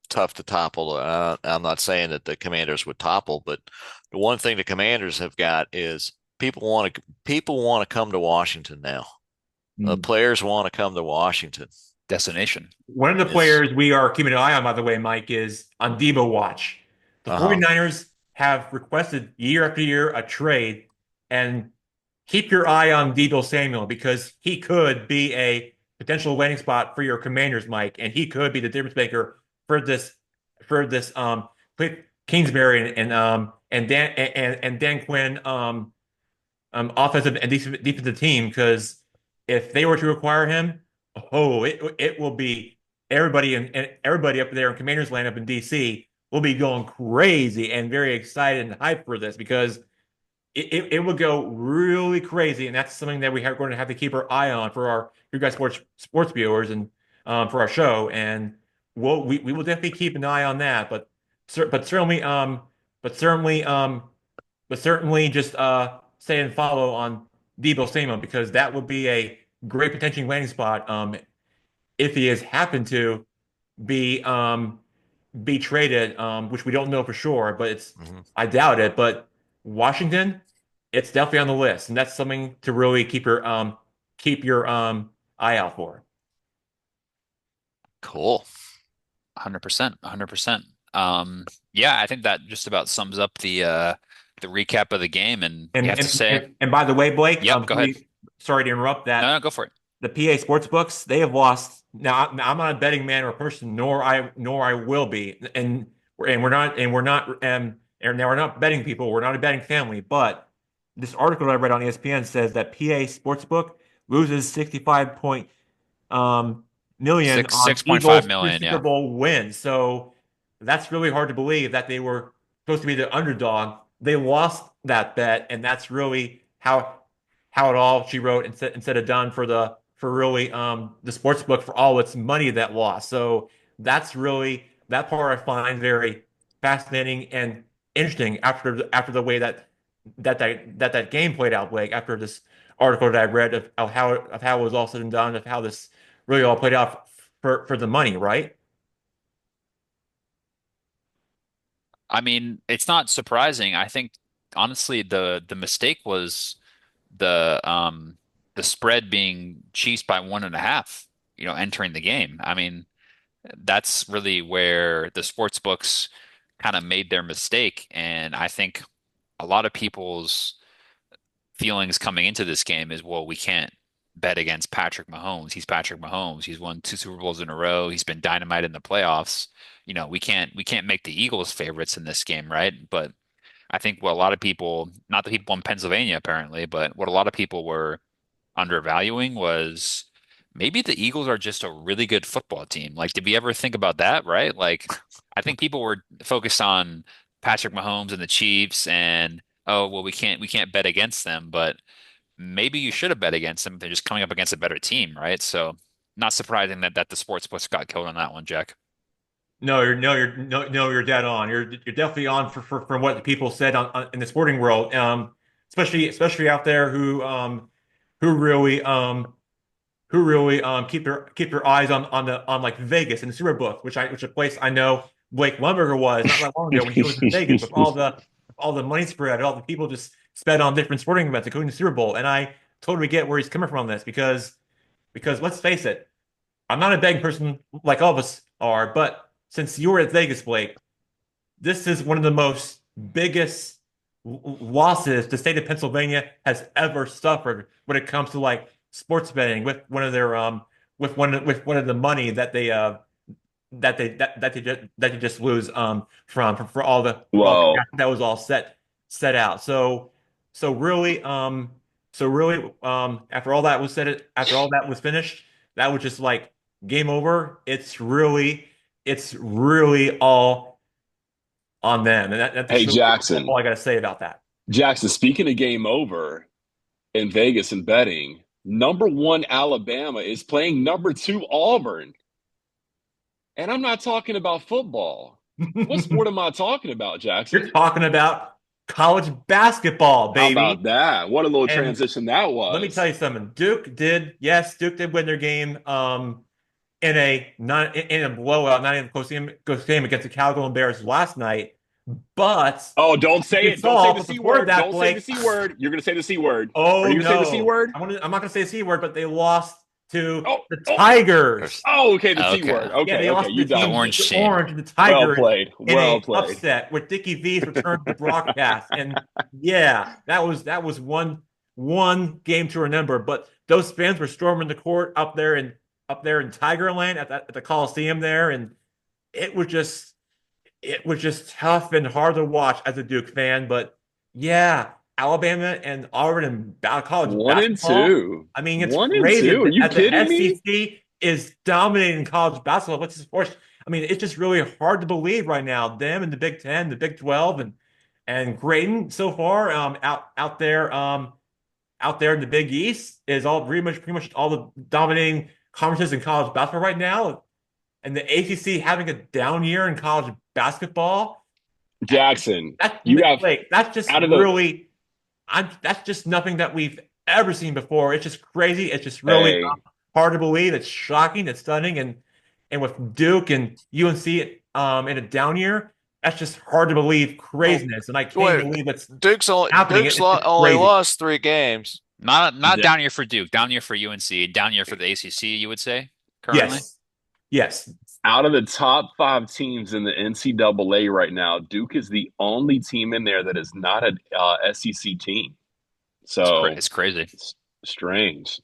tough to topple. I'm not saying that the Commanders would topple, but the one thing the Commanders have got is people want to come to Washington now. The Mm. players want to come to Washington. Destination. One of the Is players we are keeping an eye on, by the way, Mike, is on Debo Watch. The uh-huh. 49ers have requested year after year a trade, and keep your eye on Debo Samuel because he could be a potential landing spot for your Commanders, Mike, and he could be the difference maker for this Cliff Kingsbury and Dan Quinn offensive and defensive team because if they were to acquire him, oh, it will be everybody and everybody up there in Commanders land up in DC will be going crazy and very excited and hyped for this because it would go really crazy, and that's something that going to have to keep our eye on for our you guys sports viewers and for our show, and we will definitely keep an eye on that. But certainly but certainly just stay and follow on Debo Samuel because that would be a great potential landing spot if he has happened to be be traded, which we don't know for sure, but it's Hmm. I doubt it. But Washington, it's definitely on the list, and that's something to really keep your eye out for. Cool. 100%, 100%. Yeah, I think that just about sums up the recap of the game and you And have to and say, and, and by the way, Blake, yep, go ahead. sorry to interrupt No, that. no, go for it. The PA sports books, they have lost. Now, I'm not a betting man or person, nor I will be. And now we're not betting people. We're not a betting family. But this article that I read on ESPN says that PA Sportsbook loses 65 point million Six on 6.5 Eagles to million, Super yeah. Bowl win. So that's really hard to believe that they were supposed to be the underdog. They lost that bet, and that's really how it all she wrote instead of done for really the sports book for all its money that lost. So that's really that part I find very fascinating and interesting after the way that game played out, Blake. After this article that I read of how it was all said and done, of how this really all played out for the money, right? I mean, it's not surprising. I think honestly the mistake was the spread being Chiefs by 1.5, entering the game. I mean, that's really where the sports books kind of made their mistake. And I think a lot of people's feelings coming into this game is, well, we can't bet against Patrick Mahomes. He's Patrick Mahomes. He's won two Super Bowls in a row. He's been dynamite in the playoffs. We can't make the Eagles favorites in this game, right? But I think what a lot of people, not the people in Pennsylvania apparently, but what a lot of people were undervaluing was maybe the Eagles are just a really good football team. Like, did we ever think about that, right? Like, I think people were focused on Patrick Mahomes and the Chiefs and oh, well, we can't bet against them, but maybe you should have bet against them. They're just coming up against a better team, right? So not surprising that the sports books got killed on that one, Jack. You're dead on. You're definitely on for what the people said in the sporting world. Especially out there who really keep their eyes on like Vegas and the Superbook, which a place I know Blake Lumberger was not that long ago when he was in Vegas with all the money spread, all the people just spent on different sporting events, including the Super Bowl. And I totally get where he's coming from on this because let's face it, I'm not a betting person like all of us are, but since you were at Vegas, Blake, this is one of the most biggest losses the state of Pennsylvania has ever suffered when it comes to like sports betting with one of the money that they just lose for all for all the Well, that was all set out. So really after all that was finished, that was just like game over. It's really all on them. And that's hey really all Jackson, I got to say about that. Jackson. Speaking of game over in Vegas and betting, number one Alabama is playing number two Auburn, and I'm not talking about football. What sport am I talking about, You're Jackson? talking about college basketball, How about baby. that? What a little And transition that let me tell was. you something. Duke did win their game in a not in a blowout, not even a close game against the Cowgirl Bears last night. But Oh, don't say we it. Don't say the saw C before word. that, Don't say the Blake. C word. You're going to say the C word. Are Oh you going to say the C no, word? I'm not gonna say the C word, but they lost to Oh, the oh, Tigers. oh, okay. The C Okay. word. Yeah, Okay, they okay. lost to You the The done. team, orange the team. Orange and the Well Tigers played. in Well a played. upset with Dickie V's return to the broadcast. And yeah, that was one game to remember. But those fans were storming the court up there in Tigerland at the Coliseum there, and it was just it was just tough and hard to watch as a Duke fan. But yeah, Alabama and Auburn and college One and basketball. two. I mean, it's One and crazy two. Are you that the kidding me? SEC is dominating college basketball. What's the sports? I mean, it's just really hard to believe right now. Them and the Big Ten, the Big 12, and Creighton so far out there in the Big East is all pretty much all the dominating conferences in college basketball right now. And the ACC having a down year in college basketball. Jackson, That's you got like that's just out of the really that's just nothing that we've ever seen before. It's just crazy. It's just really a hard to believe. It's shocking. It's stunning. And with Duke and UNC in a down year, that's just hard to believe Oh, craziness. And I can't wait, believe it's happening. Duke's It's only crazy. lost 3 games. Not down year for Duke, down year for UNC, down year for the ACC, you would say, currently. Yes. Yes. out of the top five teams in the NCAA right now, Duke is the only team in there that is not an SEC team. So It's crazy. it's strange.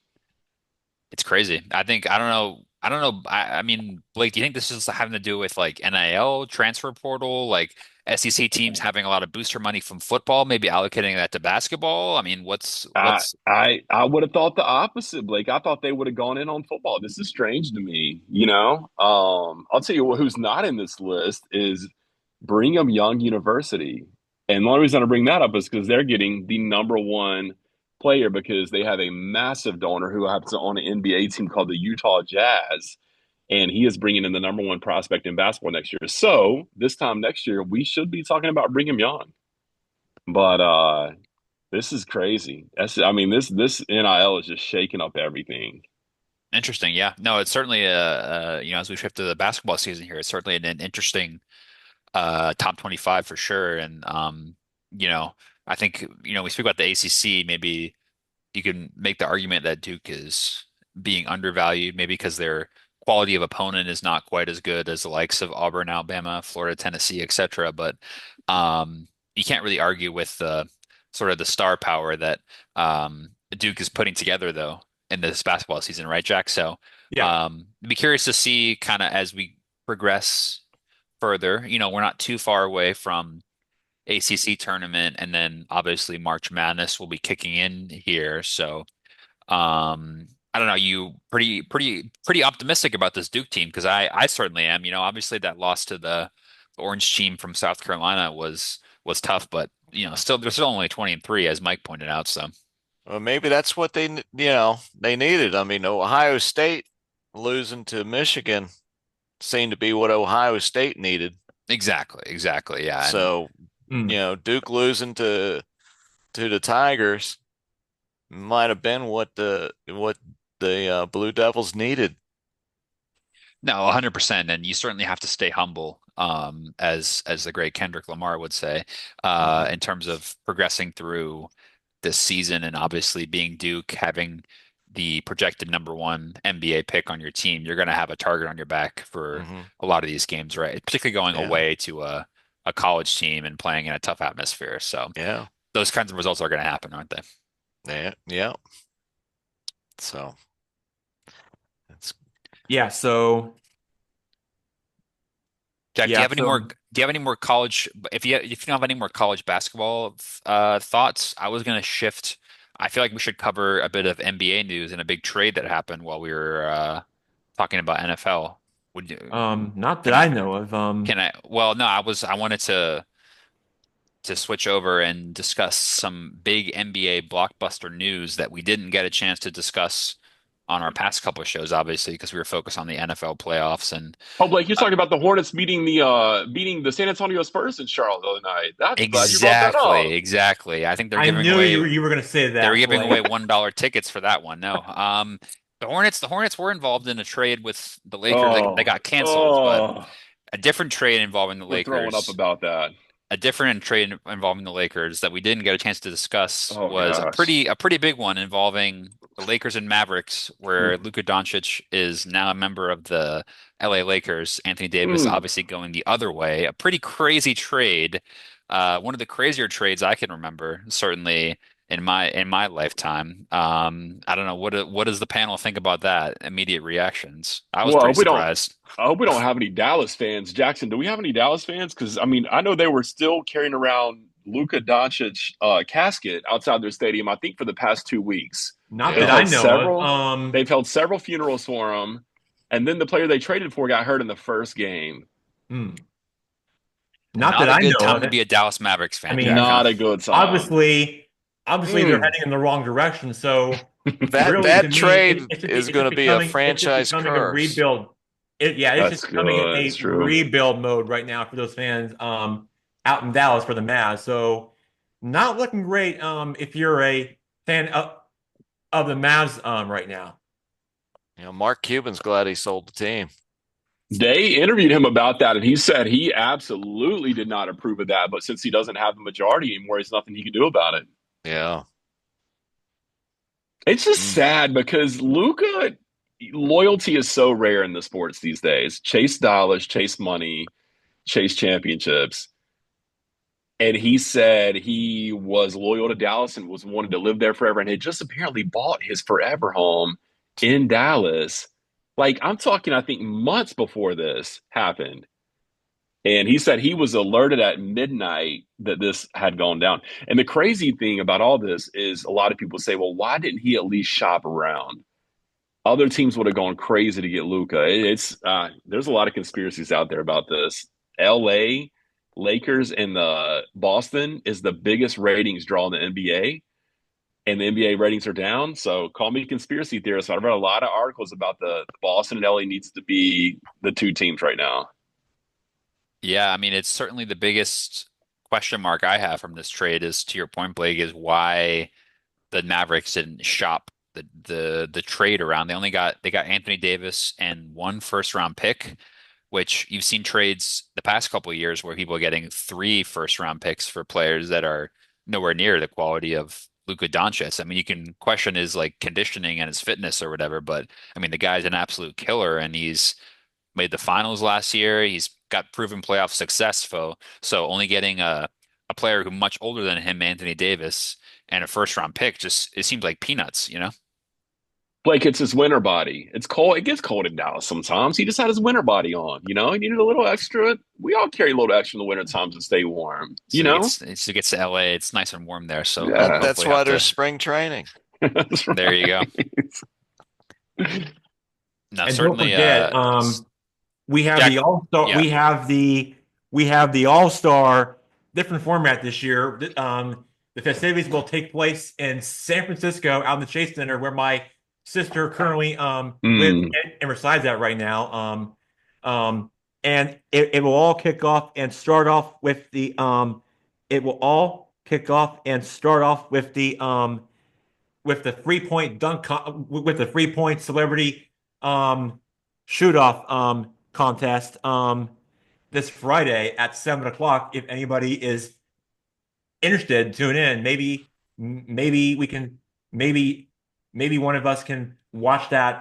It's crazy. I don't know. I don't know. I mean, Blake, do you think this is having to do with like NIL, transfer portal, like SEC teams having a lot of booster money from football, maybe allocating that to basketball? I mean, I what's I would have thought the opposite, Blake. I thought they would have gone in on football. This is strange to me, you know. I'll tell you who's not in this list is Brigham Young University. And the only reason I bring that up is because they're getting the number one player because they have a massive donor who happens to own an NBA team called the Utah Jazz. And he is bringing in the number one prospect in basketball next year. So this time next year, we should be talking about Brigham Young. But this is crazy. I mean, this NIL is just shaking up everything. interesting? Yeah. No, it's certainly you know, as we shift to the basketball season here, it's certainly an interesting top 25 for sure. And you know, I think, you know, we speak about the ACC, maybe you can make the argument that Duke is being undervalued, maybe because their quality of opponent is not quite as good as the likes of Auburn, Alabama, Florida, Tennessee, etc. But you can't really argue with the sort of the star power that Duke is putting together, though, in this basketball season, right, Jack? So Yeah. be curious to see kind of as we progress further. You know, we're not too far away from ACC tournament, and then obviously March Madness will be kicking in here. So, I don't know, you pretty optimistic about this Duke team because I certainly am. You know, obviously that loss to the Orange team from South Carolina was tough, but you know, still they're still only 20-3 as Mike pointed out. So, Well, maybe that's what they needed. I mean, Ohio State losing to Michigan seemed to be what Ohio State needed. Exactly. Yeah. So, Duke losing to the Tigers might have been what the Blue Devils needed. No, 100%. And you certainly have to stay humble, as the great Kendrick Lamar would say, in terms of progressing through this season and obviously being Duke, having the projected number one NBA pick on your team. You're going to have a target on your back for a lot of these games, right? Particularly going away to a college team and playing in a tough atmosphere. So Yeah. those kinds of results are going to happen, aren't they? Yeah. So it's Yeah. So Jack, do you yeah. have any more? Do you have any more college? If you don't have any more college basketball thoughts, I was going to shift. I feel like we should cover a bit of NBA news and a big trade that happened while we were talking about NFL. Would you? Not that Can I I? know of. Can I? Well, no. I wanted to switch over and discuss some big NBA blockbuster news that we didn't get a chance to discuss on our past couple of shows, obviously, because we were focused on the NFL playoffs and. Oh, Blake, you're talking about the Hornets beating the San Antonio Spurs in Charlotte the other night. I'm glad you brought that up. Exactly. I think they're I giving knew away you were going to say they were that, giving Blake. away $1 tickets for that one. No. The Hornets were involved in a trade with the Lakers that got canceled, but a different trade involving the We're throwing up Lakers. about that. A different trade involving the Lakers that we didn't get a chance to discuss Oh was gosh. a pretty big one involving the Lakers and Mavericks, where Luka Doncic is now a member of the LA Lakers. Anthony Davis obviously going the other way. A pretty crazy trade. One of the crazier trades I can remember, certainly in my lifetime. I don't know what does the panel think about that? Immediate reactions. I was Well, pretty surprised. I hope we don't have any Dallas fans. Jackson, do we have any Dallas fans? Because I mean, I know they were still carrying around Luka Doncic casket outside their stadium, I think, for the past 2 weeks. Not Yeah. that I know of. They've held several funerals for him, and then the player they traded for got hurt in the first game. Not Not that a I good know time of. to be a Dallas Mavericks fan, I mean, Jack, huh? Not a good sign. Obviously, they're heading in the wrong direction. So really, that to me, trade it's is going to be a franchise it's just becoming a curse. rebuild. It's That's just becoming good. a That's true. rebuild mode right now for those fans out in Dallas for the Mavs. So not looking great if you're a fan of the Mavs right now. Mark Cuban's glad he sold the team. They interviewed him about that, and he said he absolutely did not approve of that. But since he doesn't have the majority anymore, there's nothing he can do about it. Yeah. It's just sad because Luka loyalty is so rare in the sports these days. Chase dollars, chase money, chase championships. And he said he was loyal to Dallas and was wanted to live there forever, and had just apparently bought his forever home in Dallas. Like, I'm talking, I think, months before this happened. And he said he was alerted at midnight that this had gone down. And the crazy thing about all this is a lot of people say, well, why didn't he at least shop around? Other teams would have gone crazy to get Luka. There's a lot of conspiracies out there about this. LA, Lakers, and the Boston is the biggest ratings draw in the NBA. And the NBA ratings are down. So call me conspiracy theorist. I've read a lot of articles about the Boston and LA needs to be the two teams right now. Yeah, I mean, it's certainly the biggest question mark I have from this trade is, to your point, Blake, is why the Mavericks didn't shop the trade around. They got Anthony Davis and one first round pick, which you've seen trades the past couple of years where people are getting 3 first round picks for players that are nowhere near the quality of Luka Doncic. I mean, you can question his like conditioning and his fitness or whatever, but I mean, the guy's an absolute killer and he's made the finals last year. He's got proven playoff success, so only getting a player who much older than him, Anthony Davis, and a first round pick, just it seems like peanuts, you know? Blake, it's his winter body. It's cold. It gets cold in Dallas sometimes. He just had his winter body on. He needed a little extra. We all carry a little extra in the winter times to stay warm. So it gets to LA. It's nice and warm there. So Yeah. That's why there's spring training. That's right. there you go. No, And certainly. don't forget, we have Jack, the All-Star. yeah. We have the All-Star different format this year. The festivities will take place in San Francisco, out in the Chase Center, where my sister currently lives Mm. and resides at right now. And it will all kick off and start off with the it will all kick off and start off with the 3 point with the 3 point celebrity um shoot off contest this Friday at 7 o'clock. If anybody is interested, tune in. Maybe we can maybe maybe one of us can watch that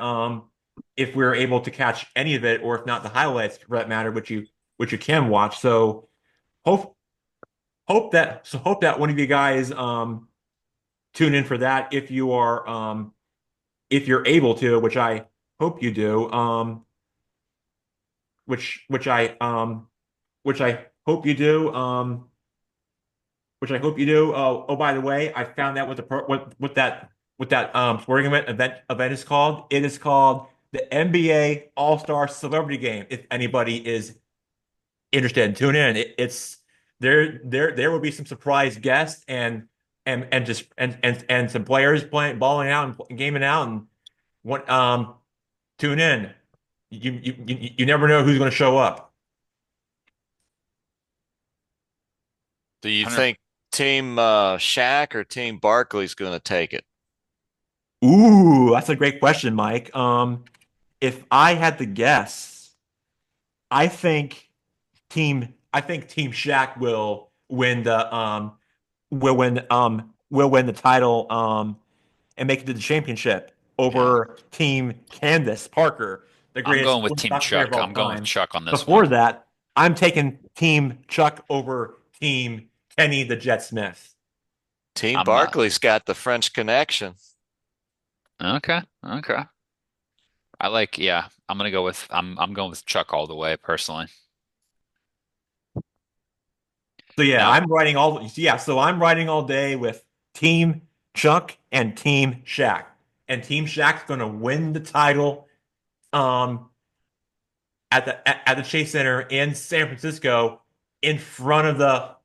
if we're able to catch any of it, or if not the highlights for that matter, which you can watch. So hope hope that one of you guys tune in for that if you're able to, which I hope you do. Which which I um which I hope you do. Which I hope you do. Oh, by the way, I found out what that sporting event is called. It is called the NBA All-Star Celebrity Game. If anybody is interested, tune in. It's there will be some surprise guests and just and some players playing balling out and gaming out and what tune in. You never know who's going to show up. Do you 100. think Team Shaq or Team Barkley's going to take it? Ooh, that's a great question, Mike. If I had to guess, I think Team Shaq will win the title and make it to the championship Yeah. over Team Candace Parker, the I'm greatest going with women's Team soccer player of Chuck. all I'm going with time. Chuck on this Before one. that, I'm taking Team Chuck over Team Kenny the Jet Smith. Team I'm Barkley's got the French connection. okay. Okay. I like, yeah, I'm going with Chuck all the way personally. So yeah, Now, I'm riding all day with Team Chuck and Team Shaq. And Team Shaq's gonna win the title um at the Chase Center in San Francisco in front of the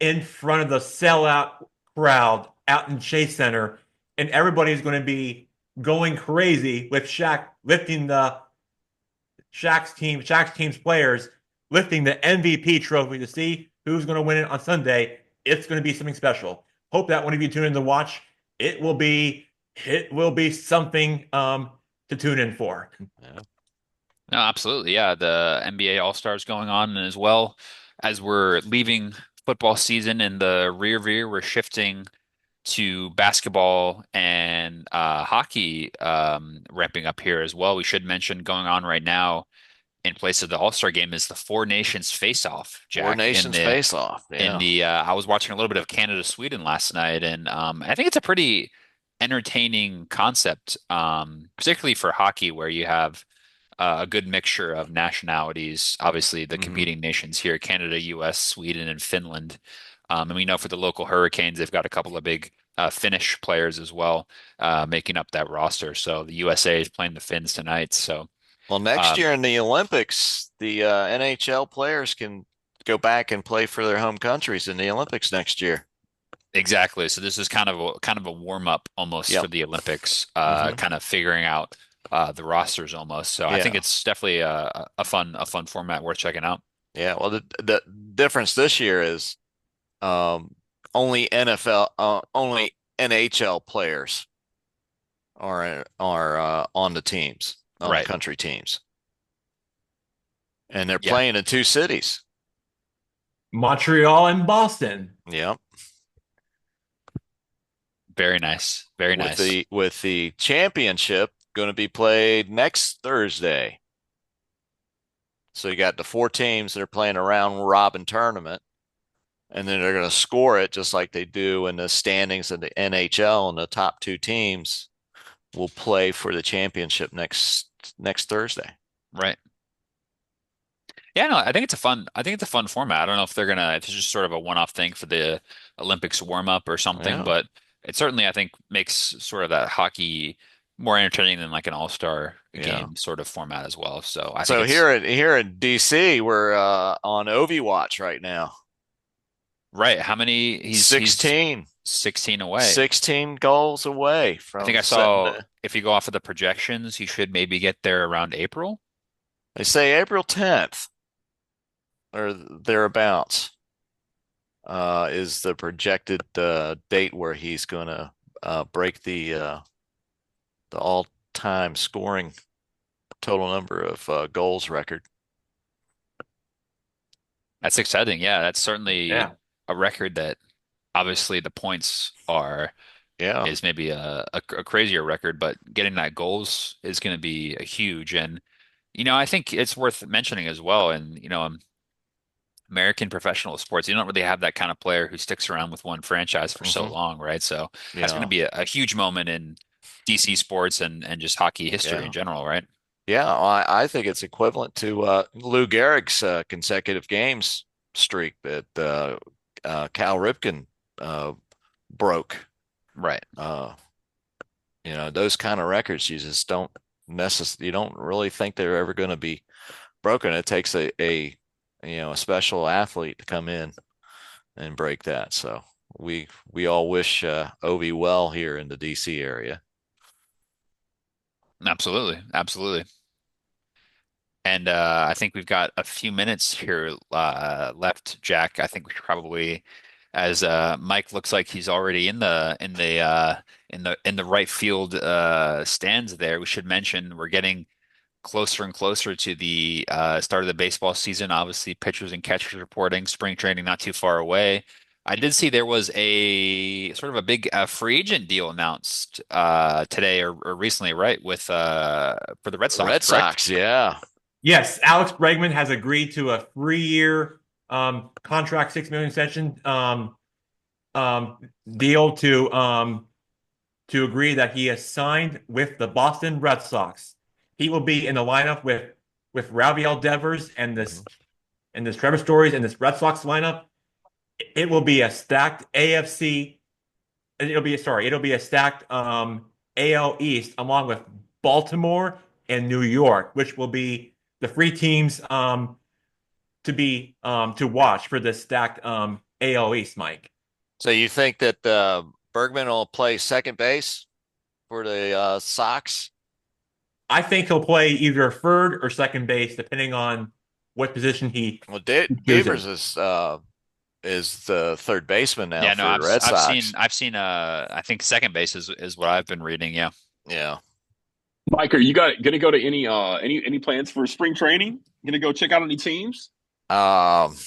sellout crowd out in Chase Center. And everybody's gonna be going crazy with Shaq's team's players lifting the MVP trophy to see who's going to win it on Sunday. It's going to be something special. Hope that one of you tune in to watch. It will be something to tune in for. Yeah. no, absolutely. Yeah, the NBA All-Stars going on, and as well as we're leaving football season in the rear view, we're shifting to basketball and hockey ramping up here as well. We should mention going on right now in place of the All-Star game is the Four Nations face-off, Four Jack, nations face off. in Yeah. the I was watching a little bit of Canada Sweden last night, and I think it's a pretty entertaining concept, particularly for hockey, where you have a good mixture of nationalities. Obviously, the hmm competing nations here: Canada, U.S., Sweden, and Finland. And we know for the local Hurricanes, they've got a couple of big Finnish players as well, making up that roster. So the USA is playing the Finns tonight. So. Well, next Um, year in the Olympics, the NHL players can go back and play for their home countries in the Olympics next year. Exactly. So this is kind of a warm up almost for Yep. the Olympics, hmm kind of figuring out the rosters almost. So I think Yeah. it's definitely a fun format worth checking out. Yeah. Well, the difference this year is um, only NHL players are on the teams, on the Right. country teams, and they're Yeah. playing in two cities. Montreal and Boston. Yep. Very nice. Very nice. With the championship going to be played next Thursday. So you got the four teams that are playing a round robin tournament, and then they're going to score it just like they do in the standings of the NHL, and the top two teams will play for the championship next Thursday. Right. Yeah, no, I think it's a fun format. I don't know if if it's just sort of a one-off thing for the Olympics warm up or something, Yeah. but it certainly I think makes sort of that hockey more entertaining than like an all-star Yeah. game sort of format as well. So I think So it's here in DC, we're on Ovi Watch right now. right. How many? He's 16. 16 away. 16 goals away I think from I setting saw the. if you go off of the projections, he should maybe get there around April. They say April 10th or thereabouts is the projected date where he's going to break the all-time scoring total number of goals record. That's exciting. Yeah, that's certainly Yeah. a record that obviously the points are Yeah. is maybe a crazier record, but getting that goals is going to be a huge. And I think it's worth mentioning as well. And American professional sports, you don't really have that kind of player who sticks around with one franchise for so hmm long, right? So that's going to Yeah. be a huge moment in DC sports and just hockey history in Yeah. general, right? Yeah. I think it's equivalent to Lou Gehrig's consecutive games streak that Cal Ripken uh, broke. Right. Uh, those kind of records, you don't really think they're ever going to be broken. It takes a special athlete to come in and break that. So we all wish Ovi well here in the DC area. Absolutely. Absolutely. And I think we've got a few minutes here left, Jack. I think we should probably, as Mike looks like he's already in the right field stands there. We should mention we're getting closer and closer to the start of the baseball season. Obviously, pitchers and catchers reporting, spring training not too far away. I did see there was a sort of a big free agent deal announced today or recently, right? With for the Red Sox, Red correct? Sox, yeah. Yes, Alex Bregman has agreed to a 3-year contract, 6 million extension um, deal to agree that he has signed with the Boston Red Sox. He will be in the lineup with Rafael Devers and this Trevor Stories and this Red Sox lineup. It will be a stacked AFC. It'll be a stacked AL East along with Baltimore and New York, which will be the three teams to watch for this stacked AL East, Mike. So you think that Bergman will play second base for the Sox? I think he'll play either third or second base, depending on what position he Well, chooses. Devers is the third baseman now Yeah, no, for the Red Sox. I've seen I think second base is what I've been reading. Yeah. Yeah. Mike, are you gonna go to any plans for spring training? Gonna go check out any teams? Um,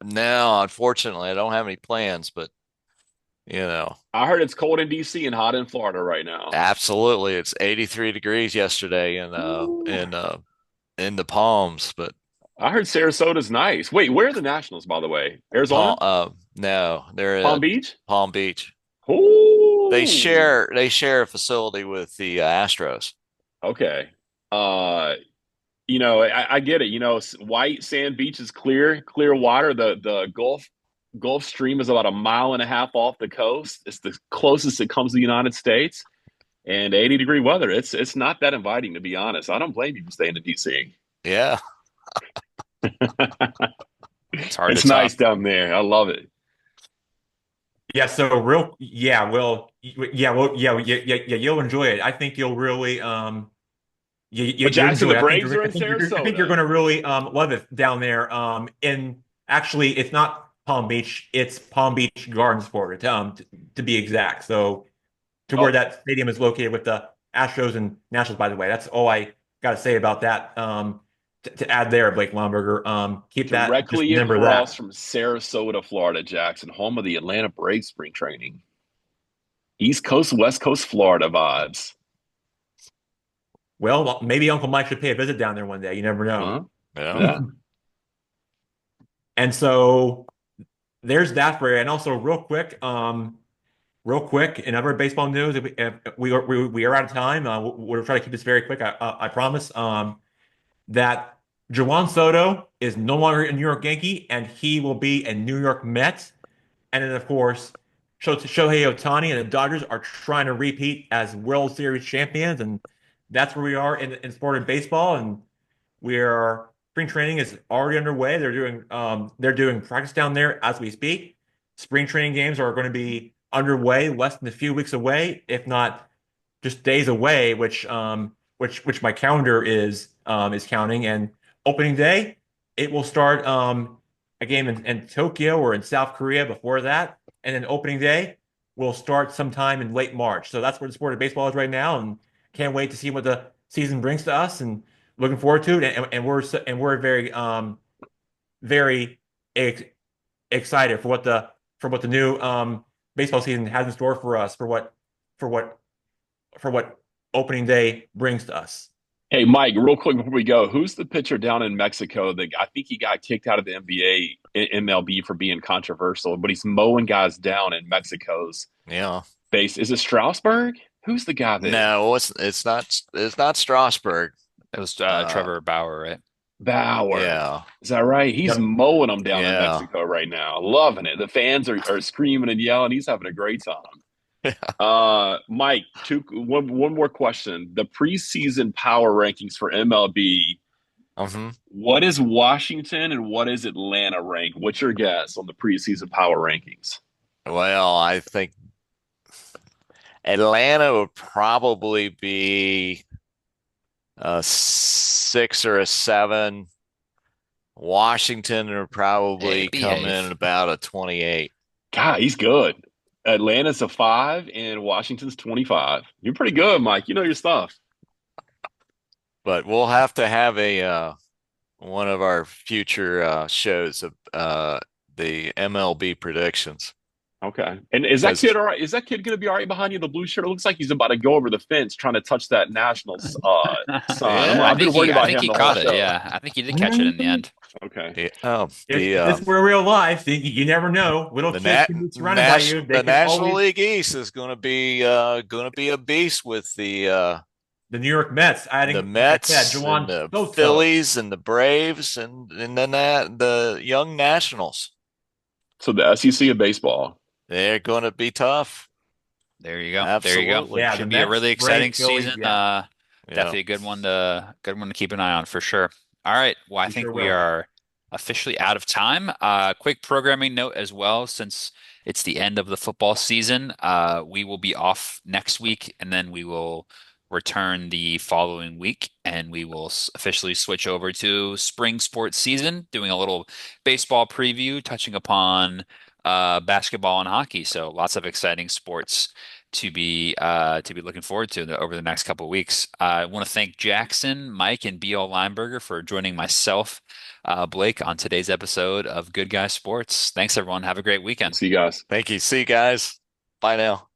no, unfortunately, I don't have any plans, but you know, I heard it's cold in DC and hot in Florida right now. absolutely, it's 83 degrees yesterday Ooh. in the Palms, but I heard Sarasota's nice. Wait, where are the Nationals, by the way? Arizona? No, they're Palm at Beach? Palm Beach. They Ooh. share a facility with the Astros. Okay. Uh, I get it. White sand beach is clear water. The Gulf Stream is about a mile and a half off the coast. It's the closest it comes to the United States. And 80-degree weather. It's not that inviting, to be honest. I don't blame you for staying in DC. Yeah. It's hard to It's top. nice down there. I love it. Yeah, so you'll enjoy it. I think you'll really But you Jackson, enjoy the it. Braves are in I think you're going Sarasota. to really love it down there. In actually, it's not Palm Beach, it's Palm Beach Gardens, Florida, to be exact. So to where Oh, that stadium is located with the Astros and Nationals, by the way. That's all I got to say about that. To add there, Blake Lomberger. Keep that. Just directly remember across that. from Sarasota, Florida, Jackson, home of the Atlanta Braves spring training. East Coast, West Coast, Florida vibes. Well, maybe Uncle Mike should pay a visit down there one day. You never know. Huh? Yeah. Yeah. And so there's that for you. And also, real quick, in other baseball news, if we are out of time. We'll try to keep this very quick. I promise. That Juan Soto is no longer a New York Yankee, and he will be a New York Met. And then, of course, Shohei Ohtani and the Dodgers are trying to repeat as World Series champions, and that's where we are in sport and baseball. And spring training is already underway. They're doing practice down there as we speak. Spring training games are going to be underway, less than a few weeks away, if not just days away, which my calendar is counting. And opening day, it will start a game in Tokyo or in South Korea before that, and then opening day will start sometime in late March. So that's where the sport of baseball is right now, and can't wait to see what the season brings to us, and looking forward to it. And we're very ex excited for what the new baseball season has in store for us, for what for what opening day brings to us. Hey, Mike, real quick before we go, who's the pitcher down in Mexico that I think he got kicked out of the NBA, MLB for being controversial, but he's mowing guys down in Mexico's Yeah. base? Is it Strasburg? Who's the guy that No, it's not Strasburg. It was Uh, Trevor Bauer, right? Bauer? yeah. Is that right? He's Yep. mowing them down in Yeah. Mexico right now. Loving it. The fans are screaming and yelling. He's having a great time. Mike, one more question. The preseason power rankings for MLB. hmm What is Washington and what is Atlanta ranked? What's your guess on the preseason power rankings? Well, I think Atlanta would probably be a 6 or a 7. Washington would Hey, probably come in behave. at about a 28. God, he's good. Atlanta's a 5 and Washington's 25. You're pretty good, Mike. You know your stuff. But we'll have to have a one of our future shows of the MLB predictions. Okay. And is that Because kid all right? Is that kid going to be all right behind you in the blue shirt? It looks like he's about to go over the fence trying to touch that Nationals sign. Yeah. I've been worried I about think him he the whole caught it. show. Yeah, I think he did catch it in the end. Okay. We're real life. You never know. Little the kids Nat can be surrounded by you. They the can National always League East is going to be a beast with the New York Mets adding, the like I said, Mets and Juwan the Soto. Phillies and the Braves and then the young Nationals. So the SEC of baseball. They're going to be tough. There you go. There you go. Absolutely. Yeah, the Should be a Mets, really exciting Braves, Phillies. season. Yeah, Definitely a good one to keep an eye on for sure. All right. Well, I we think sure we will. are officially out of time. Quick programming note as well, since it's the end of the football season. We will be off next week, and then we will return the following week, and we will officially switch over to spring sports season, doing a little baseball preview, touching upon basketball and hockey. So lots of exciting sports to be looking forward to over the next couple of weeks. I want to thank Jackson, Mike, and B.O. Lineberger for joining myself, Blake, on today's episode of Good Guy Sports. Thanks, everyone. Have a great weekend. See you guys. Thank you. See you guys. Bye now.